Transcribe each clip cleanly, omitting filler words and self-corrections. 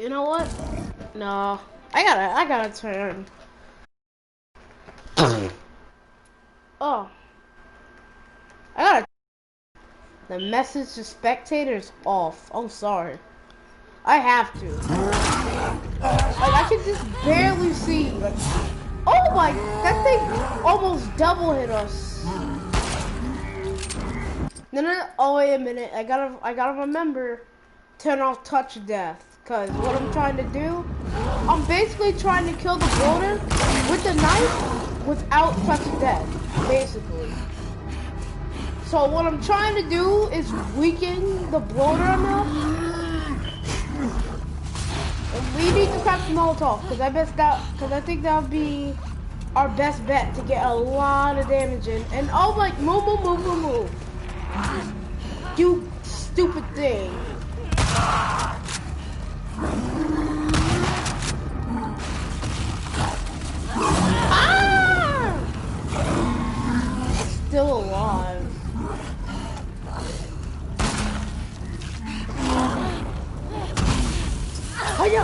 You know what? No. I gotta turn. Oh. I gotta. The message to spectators off. I'm sorry. I have to. Like, I can just barely see. Like, oh my, that thing almost double hit us. No. Oh wait a minute. I gotta remember. Turn off touch death. Cause what I'm trying to do, I'm basically trying to kill the bloater with the knife without touch death. Basically. So what I'm trying to do is weaken the bloater enough. And we need to craft Molotov, because I think that would be our best bet to get a lot of damage in. And oh my, move. You stupid thing. Ah! Still alive. Hiya!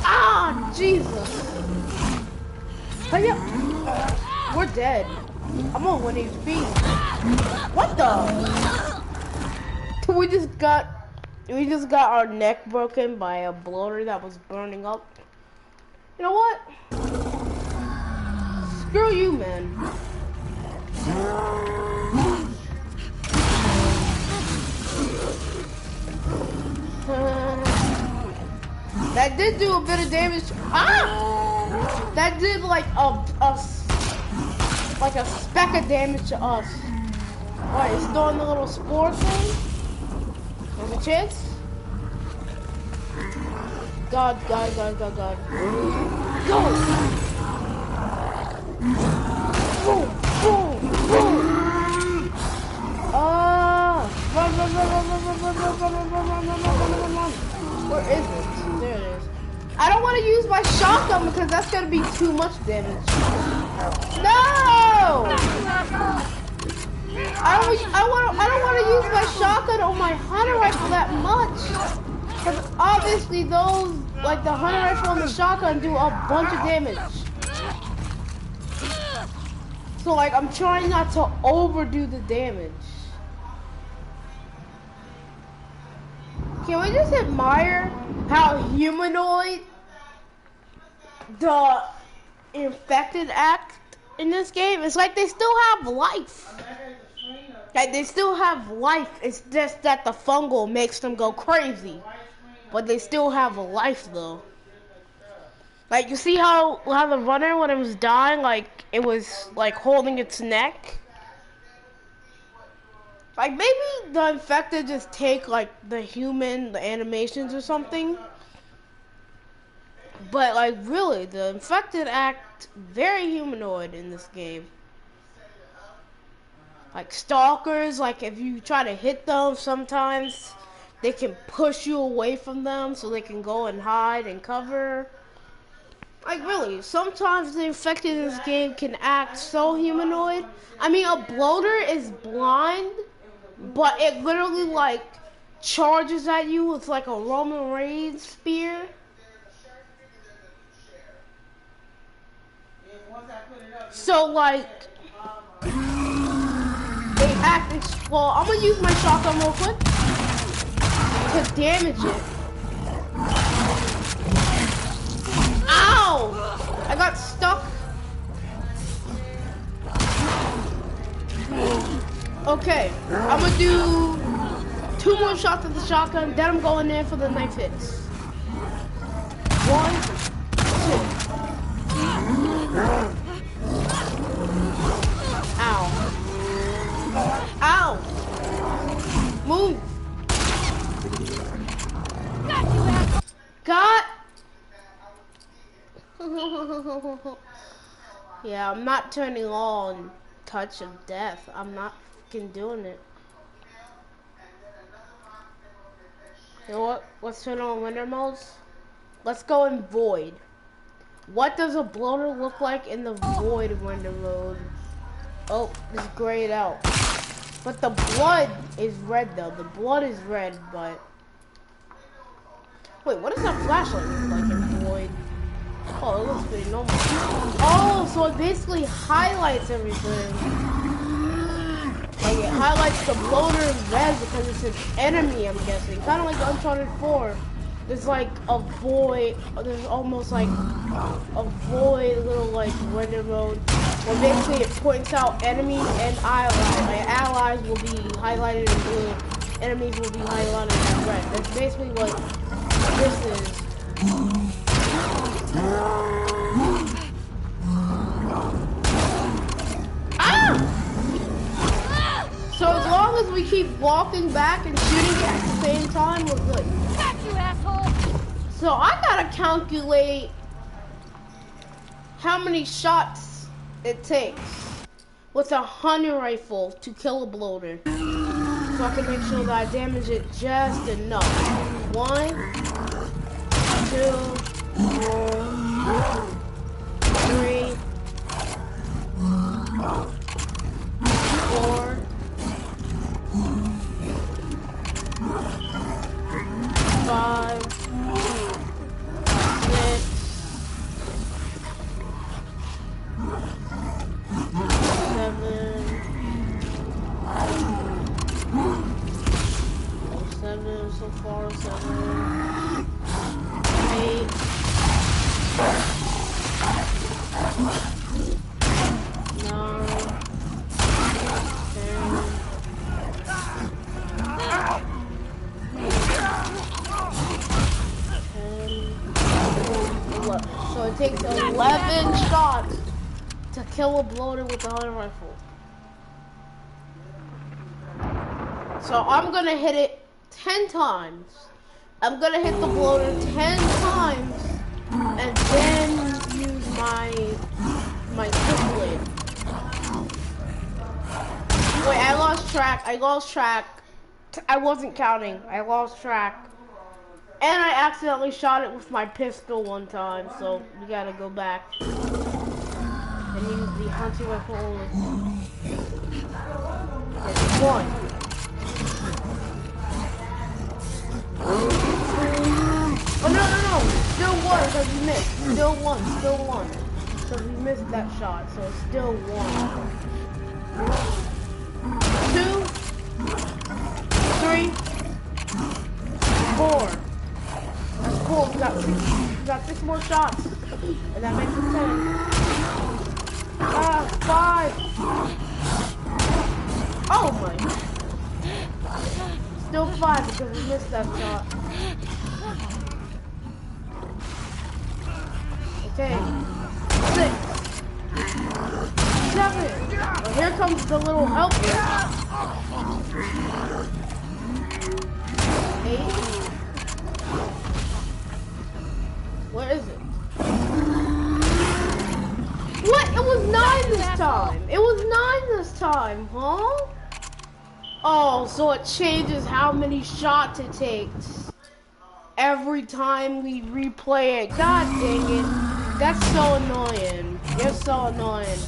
Ah, Jesus! Hiya! We're dead. I'm on 1 HP. What the? We just got our neck broken by a bloater that was burning up. You know what? Screw you, man. That did do a bit of damage. Ah! That did like a speck of damage to us. Alright, it's doing the little spore thing. There's a chance. God. Go! Boom! Run. Where is it? There it is. I don't want to use my shotgun because that's gonna be too much damage. No! I don't want to use my shotgun or my hunter rifle that much. Because obviously those, like the hunter rifle and the shotgun, do a bunch of damage. So like I'm trying not to overdo the damage. Can we just admire how humanoid the infected act in this game? It's like they still have life. Like they still have life. It's just that the fungal makes them go crazy. But they still have a life though. Like you see how the runner, when it was dying, like it was like holding its neck? Like maybe the infected just take like the animations or something. But like really, the infected act very humanoid in this game. Like stalkers, like if you try to hit them sometimes, they can push you away from them so they can go and hide and cover. Like really, sometimes the infected in this game can act so humanoid. I mean, a bloater is blind, but it literally like charges at you with like a Roman Reigns spear. So like, they act well, I'm gonna use my shotgun real quick to damage it. Ow! I got stuck. Okay, I'm gonna do 2 more shots of the shotgun, then I'm going in for the knife hits. 1, 2. Ow! Move! Got! Yeah, I'm not turning on touch of death. I'm not fucking doing it. You know what? Let's turn on winter modes. Let's go in void. What does a bloater look like in the void winter mode? Oh, it's grayed out. But the blood is red though. The blood is red, but Wait, what does that flashlight look like in Void? Oh, it looks pretty normal. Oh, so it basically highlights everything. Like it highlights the bloater in red because it's an enemy, I'm guessing. Kind of like Uncharted 4. There's like a void, there's almost like a void little like render mode where basically it points out enemies and allies. Like allies will be highlighted in blue, enemies will be highlighted in red. That's basically what this is. Ah! So as long as we keep walking back and shooting it at the same time, we're good. Got you, asshole! So I gotta calculate how many shots it takes with a hunting rifle to kill a bloater. So I can make sure that I damage it just enough. 1, 2, 3, 4, 5, 6, 7 so far, 7, 8, 9, 10, 11. So it takes 11 shots to kill a bloater with a hunting rifle. So I'm gonna hit it 10 times. I'm gonna hit the bloater 10 times and then use my switchblade. Wait, I lost track. I wasn't counting. I lost track. And I accidentally shot it with my pistol one time, so we gotta go back and use the hunting rifle only. It's 1. Oh no, still 1 because we missed. Still 1. So we missed that shot, so it's still 1. 2, 3, 4. That's cool. We got 6 more shots, and that makes it 10. 5. Oh my. Still 5 because we missed that shot. Okay. 6. 7. Well, here comes the little helper. 8. Where is it? What? It was 9 this time. It was 9 this time, huh? Oh, so it changes how many shots it takes every time we replay it. God dang it. That's so annoying. You're so annoying.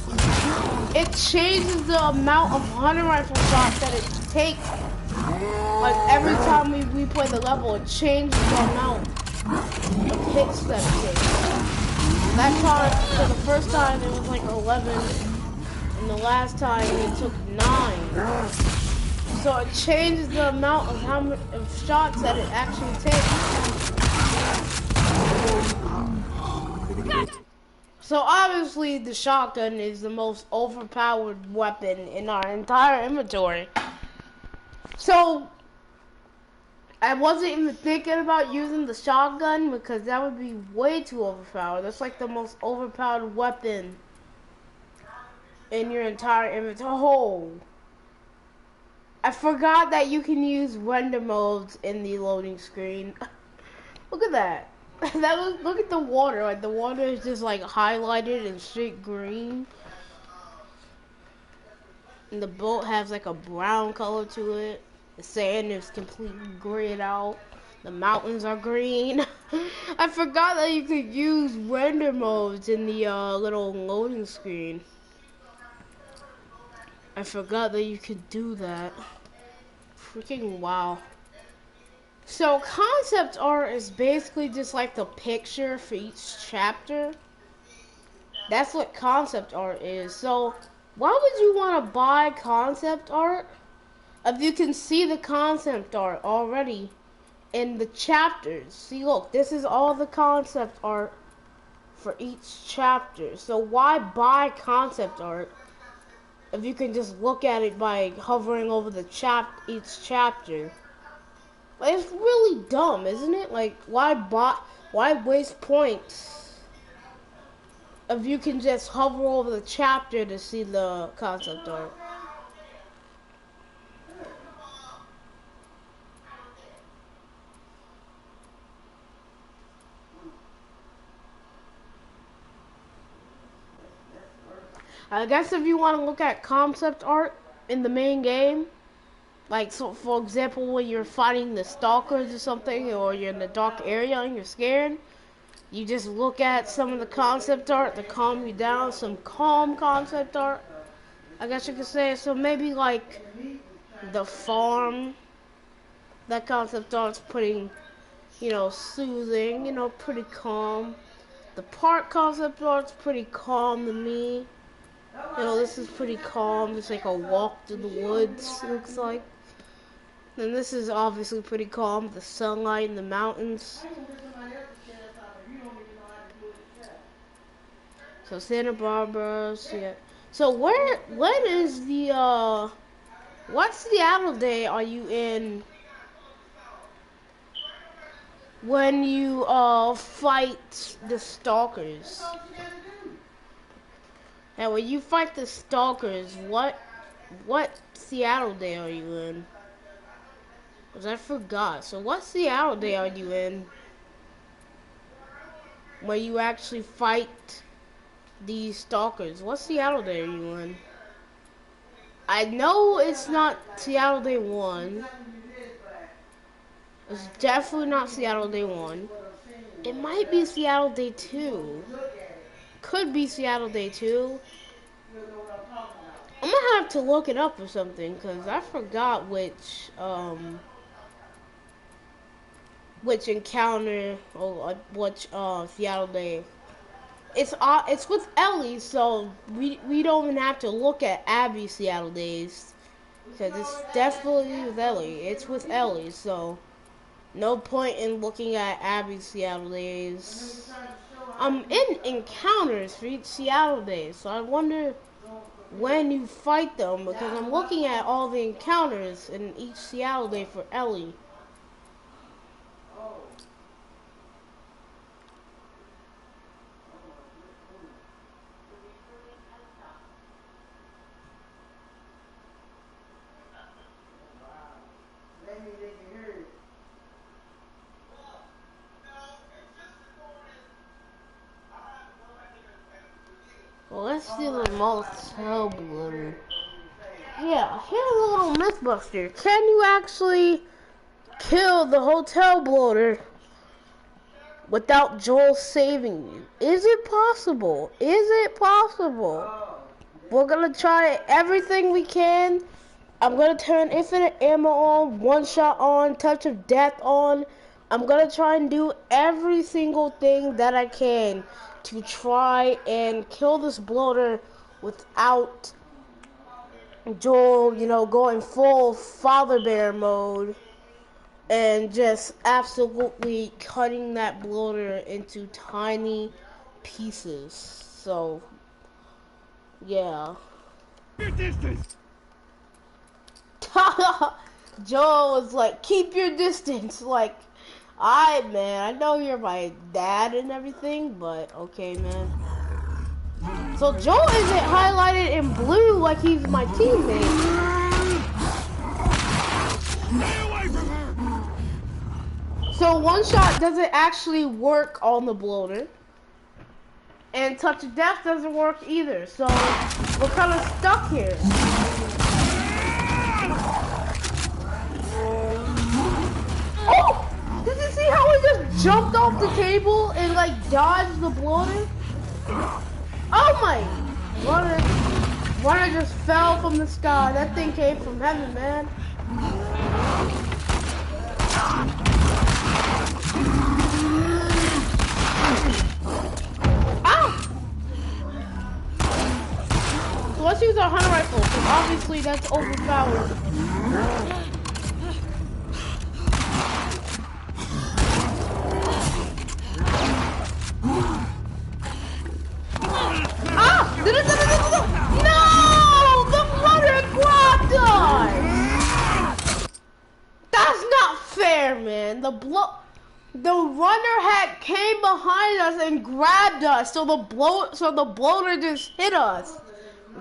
It changes the amount of hunting rifle shots that it takes. Like every time we replay the level, it changes the amount of hits that it takes. That time, for the first time, it was like 11. And the last time, it took 9. So it changes the amount of how much of shots that it actually takes. So obviously the shotgun is the most overpowered weapon in our entire inventory. So I wasn't even thinking about using the shotgun because that would be way too overpowered. That's like the most overpowered weapon in your entire inventory. Oh. I forgot that you can use render modes in the loading screen. Look at that. Look at the water. Like the water is just like highlighted in straight green. And the boat has like a brown color to it. The sand is completely grayed out. The mountains are green. I forgot that you could use render modes in the little loading screen. I forgot that you could do that. Freaking wow. So concept art is basically just like the picture for each chapter. That's what concept art is. So why would you want to buy concept art if you can see the concept art already in the chapters? See, look, this is all the concept art for each chapter. So why buy concept art if you can just look at it by hovering over the each chapter? Like, it's really dumb, isn't it? Like, why waste points if you can just hover over the chapter to see the concept art? I guess if you want to look at concept art in the main game, like, so for example, when you're fighting the stalkers or something, or you're in the dark area and you're scared, you just look at some of the concept art to calm you down, some calm concept art, I guess you could say. So maybe like the farm, that concept art's pretty, soothing, pretty calm. The park concept art's pretty calm to me. This is pretty calm. It's like a walk through the woods, looks like. And this is obviously pretty calm. The sunlight and the mountains. So Santa Barbara, yeah. So when is the, what Seattle day are you in when you, fight the stalkers? And when you fight the stalkers, what Seattle day are you in? Because I forgot. So what Seattle day are you in when you actually fight these stalkers? What Seattle day are you in? I know it's not Seattle day 1. It's definitely not Seattle day 1. It might be Seattle day 2. Could be Seattle day 2. I'm gonna have to look it up or something, because I forgot which encounter or which Seattle day. It's with Ellie, so we don't even have to look at Abby's Seattle days, because it's definitely with Ellie. It's with Ellie, so no point in looking at Abby's Seattle days. I'm in encounters for each Seattle day, so I wonder when you fight them, because I'm looking at all the encounters in each Seattle day for Ellie. Well, let's do the motel bloater. Yeah, here's a little Mythbuster. Can you actually kill the hotel bloater without Joel saving you? Is it possible? Is it possible? We're gonna try everything we can. I'm gonna turn infinite ammo on, one shot on, touch of death on. I'm gonna try and do every single thing that I can to try and kill this bloater without Joel, going full father bear mode and just absolutely cutting that bloater into tiny pieces. So, yeah. Your distance. Joel was like, keep your distance. Like, man, I know you're my dad and everything, but okay, man. So Joel isn't highlighted in blue like he's my teammate. Stay away from her. So one shot doesn't actually work on the bloater. And touch of death doesn't work either. So we're kind of stuck here. Oh! Did you see how he just jumped off the table and like dodged the bloater? Oh my! Runner just fell from the sky. That thing came from heaven, man. Obviously, that's overpowered. Ah! No! The runner grabbed us! That's not fair, man. The runner had came behind us and grabbed us, so the bloater just hit us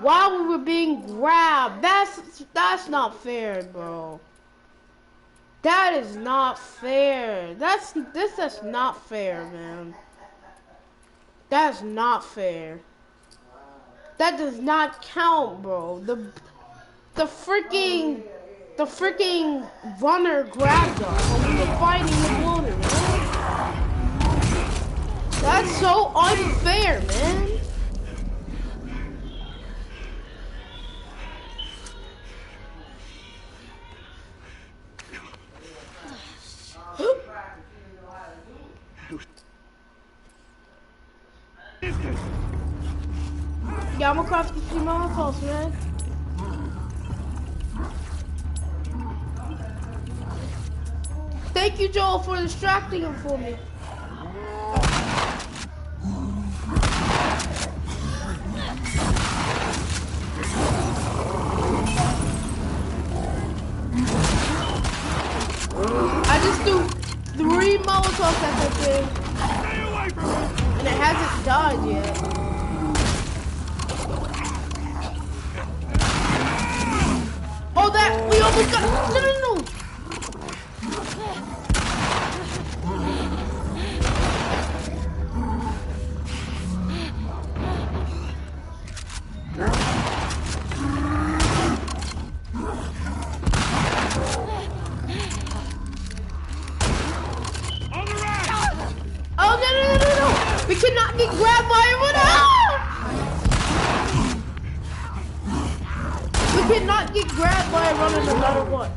while we were being grabbed. That's not fair, bro. That is not fair. That's not fair, man. That's not fair. That does not count, bro. The freaking runner grabbed us when we were fighting the bloater, man. That's so unfair, man. Yeah, I'm across the street my house, man. Thank you, Joel, for distracting him for me. I just threw 3 Molotovs at that thing. And it hasn't died yet. Oh, that, we almost got, no. We cannot get grabbed by a runner! We cannot get grabbed by a runner no matter what.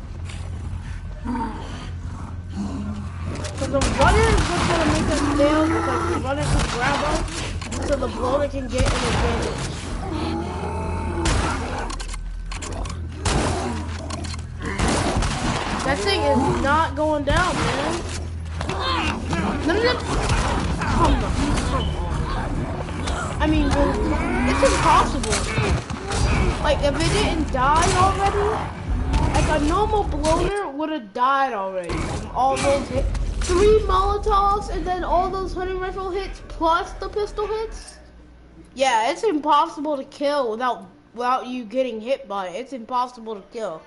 Because the runner is what's going to make us fail because the runner can grab us so the bloater can get an advantage. That thing is not going down, man. No. Come on. I mean, it's impossible. Like, if it didn't die already, like a normal bloater would have died already. From all those hits. 3 Molotovs and then all those hunting rifle hits plus the pistol hits. Yeah, it's impossible to kill without you getting hit by it. It's impossible to kill.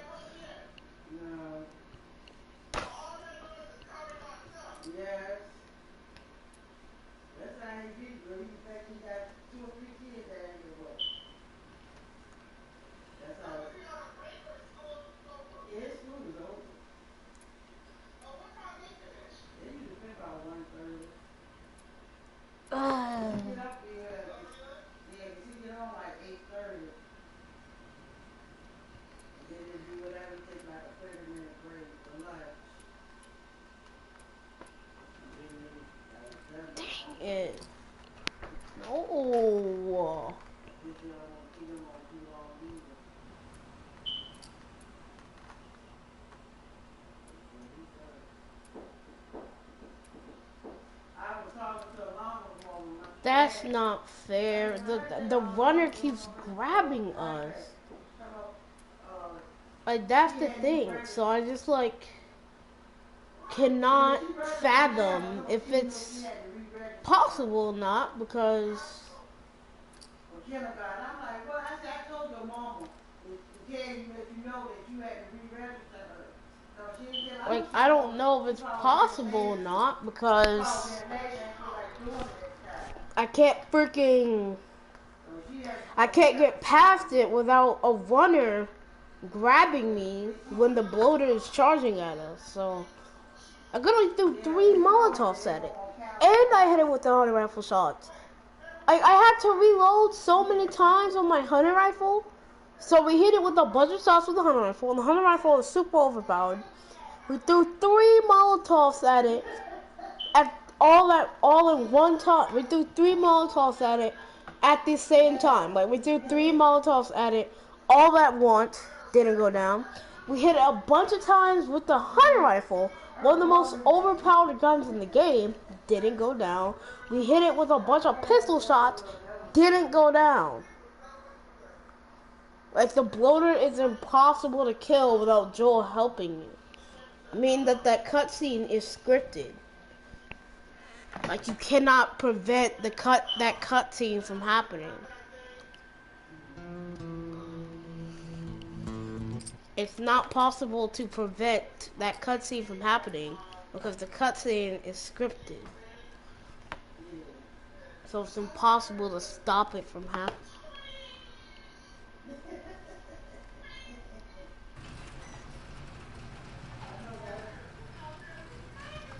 Dang it. No. That's not fair. The runner keeps grabbing us. Like, that's the thing. So I just like cannot fathom if it's possible or not because like I don't know if it's possible or not because I can't get past it without a runner grabbing me when the bloater is charging at us. So I could only threw 3 Molotovs at it. And I hit it with the hunting rifle shots. I had to reload so many times on my hunting rifle. So we hit it with a bunch of shots with the hunting rifle. And the hunting rifle is super overpowered. We threw 3 Molotovs at it. All in one time. We threw 3 Molotovs at it at the same time. Like we threw 3 Molotovs at it all at once, didn't go down. We hit it a bunch of times with the hunting rifle, one of the most overpowered guns in the game, didn't go down. We hit it with a bunch of pistol shots, didn't go down. Like, the bloater is impossible to kill without Joel helping you. I mean that cutscene is scripted. Like, you cannot prevent that cutscene from happening. It's not possible to prevent that cutscene from happening because the cutscene is scripted. So it's impossible to stop it from happening.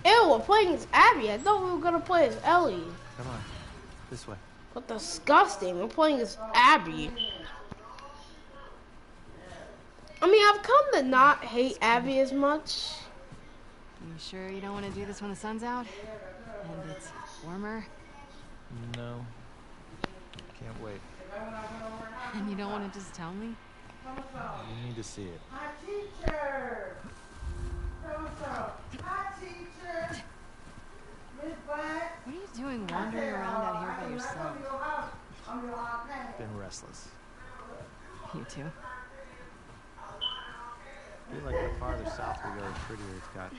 Ew, we're playing as Abby. I thought we were gonna play as Ellie. Come on, this way. What disgusting. We're playing as Abby. I mean, I've come to not hate Abby as much. You sure you don't want to do this when the sun's out? And it's warmer? No. Can't wait. And you don't want to just tell me? You need to see it. Hi, teacher. Hi, teacher. Miss Black. What are you doing wandering around out here by yourself? Been restless. You too? Feel like the farther south we go, the prettier it's gotten.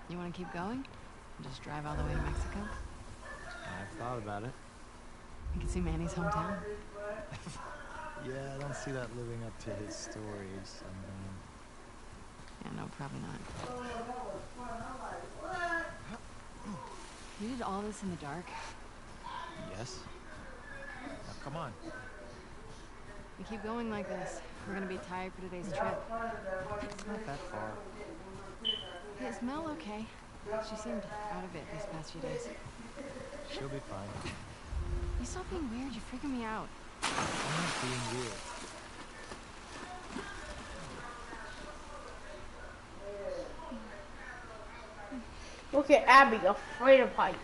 You want to keep going? And just drive all the way to Mexico? I've thought about it. You can see Manny's hometown. Yeah, I don't see that living up to his stories. Yeah, no, probably not. You did all this in the dark? Yes. Now, come on. We keep going like this, we're gonna be tired for today's trip. It's not that far. Hey, is Mel okay? She seemed out of it these past few days. She'll be fine. You stop being weird, you're freaking me out. I'm not being weird. Look at Abby, afraid of heights.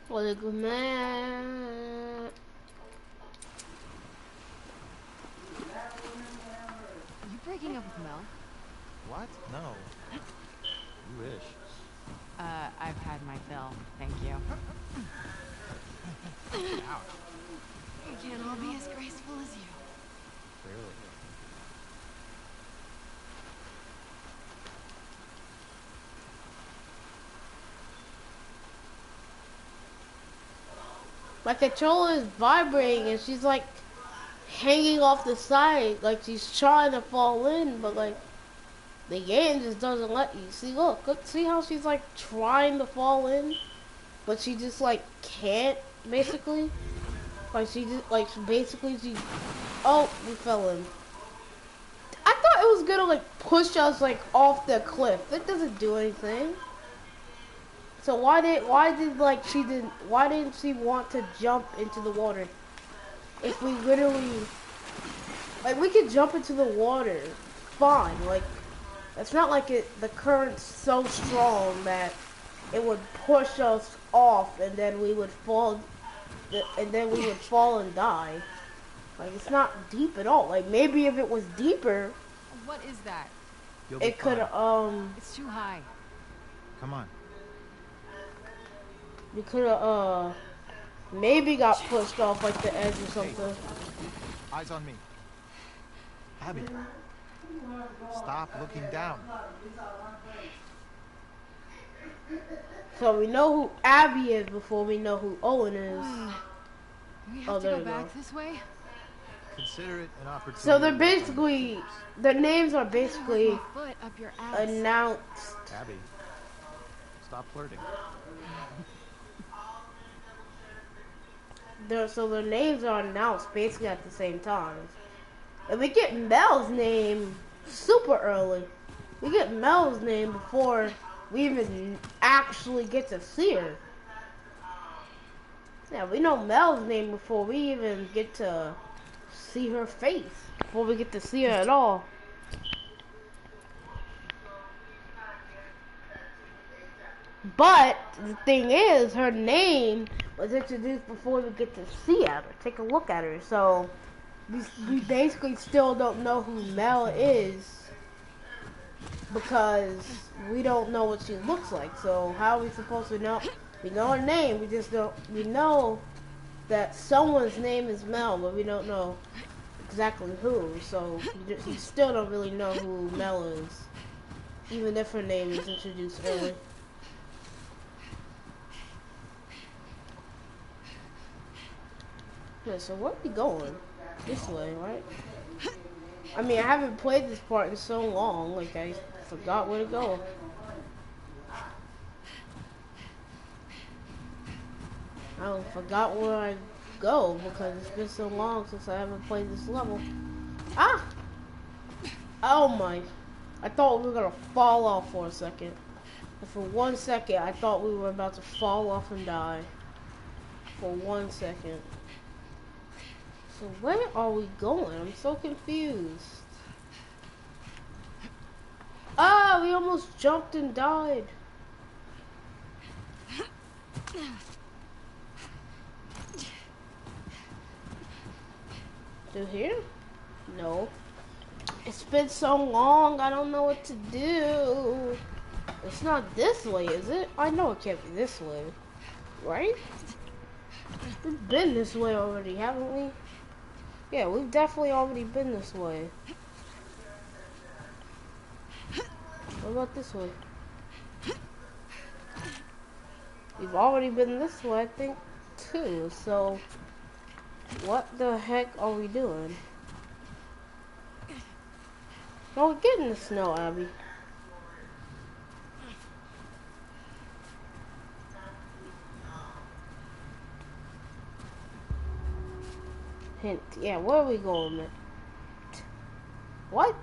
What a good man. Are you breaking up with Mel? What? No. You wish. I've had my fill, thank you. Ouch. We can't all be as graceful as you. Clearly. My controller is vibrating and she's like hanging off the side, like she's trying to fall in, but like the game just doesn't let you. See, look, see how she's like trying to fall in, but she just like can't, basically. Like she just like basically she. Oh, we fell in. I thought it was gonna like push us like off the cliff. It doesn't do anything. So why didn't she want to jump into the water? If we literally, like, we could jump into the water, fine. Like, it's not like the current's so strong that it would push us off and then we would fall, and die. Like, it's not deep at all. Like, maybe if it was deeper, What is that? it could It's too high. Come on. we could have maybe got pushed off like the edge or something. Eyes on me. Abby. Stop looking down. So we know who Abby is before we know who Owen is. Do we Oh, have there to we go back go. this way? Consider it an opportunity. So they're to work on your basically, troops. their names are basically My foot up your ass. announced. Abby, stop flirting. so their names are announced basically at the same time. And we get Mel's name super early. We get Mel's name before we even actually get to see her. Yeah, we know Mel's name before we even get to see her face. Before we get to see her at all. But the thing is, her name was introduced before we get to see her. Take a look at her. So we basically still don't know who Mel is because we don't know what she looks like. So how are we supposed to know? We know her name. We just don't. We know that someone's name is Mel, but we don't know exactly who. So we still don't really know who Mel is, even if her name is introduced early. Yeah, so where are we going? This way, right? I mean, I haven't played this part in so long, like I forgot where to go. I forgot where I go because it's been so long since I haven't played this level. Ah! Oh my. I thought we were gonna fall off for a second. And for 1 second, I thought we were about to fall off and die. For 1 second. So where are we going? I'm so confused. Ah, we almost jumped and died. Through here? No. It's been so long, I don't know what to do. It's not this way, is it? I know it can't be this way. Right? We've been this way already, haven't we? Yeah, we've definitely already been this way. What about this way? We've already been this way, I think, too. So, what the heck are we doing? Don't get in the snow, Abby. Hint. Yeah, where are we going, man? What?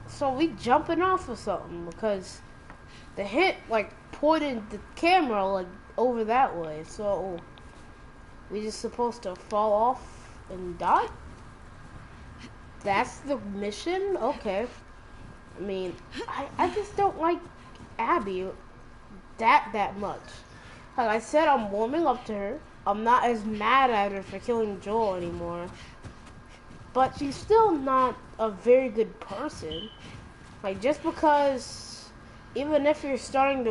So we jumping off or something? Because the hint, like, pointed the camera, like, over that way. So, we just supposed to fall off and die? That's the mission? Okay. I mean, I just don't like Abby that much. Like I said, I'm warming up to her. I'm not as mad at her for killing Joel anymore. But she's still not a very good person. Like, just because, even if you start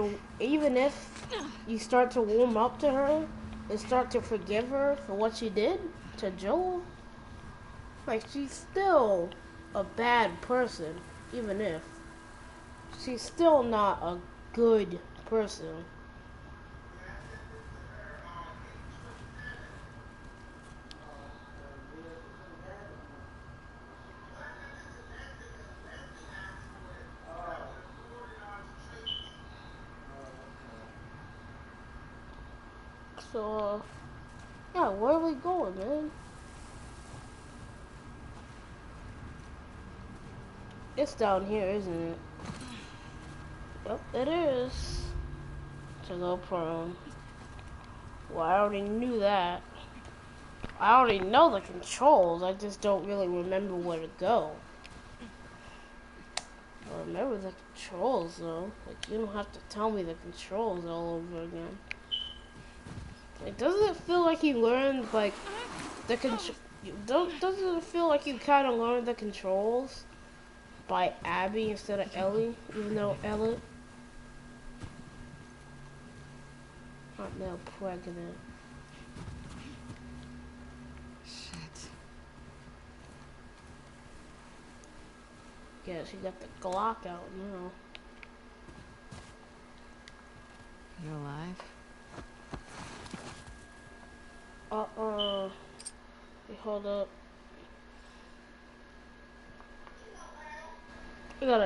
to warm up to her and start to forgive her for what she did to Joel, like, she's still a bad person, even if she's still not a good person. So, yeah, where are we going, man? It's down here, isn't it? Yep, it is. To go prone. Well, I already knew that. I already know the controls, I just don't really remember where to go. I remember the controls, though. Like, you don't have to tell me the controls all over again. Like, doesn't it feel like you learned, like, the doesn't it feel like you kind of learned the controls by Abby instead of Ellie, even though Ellie not now pregnant. Shit. Yeah, she got the Glock out now. You alive? Wait, hold up.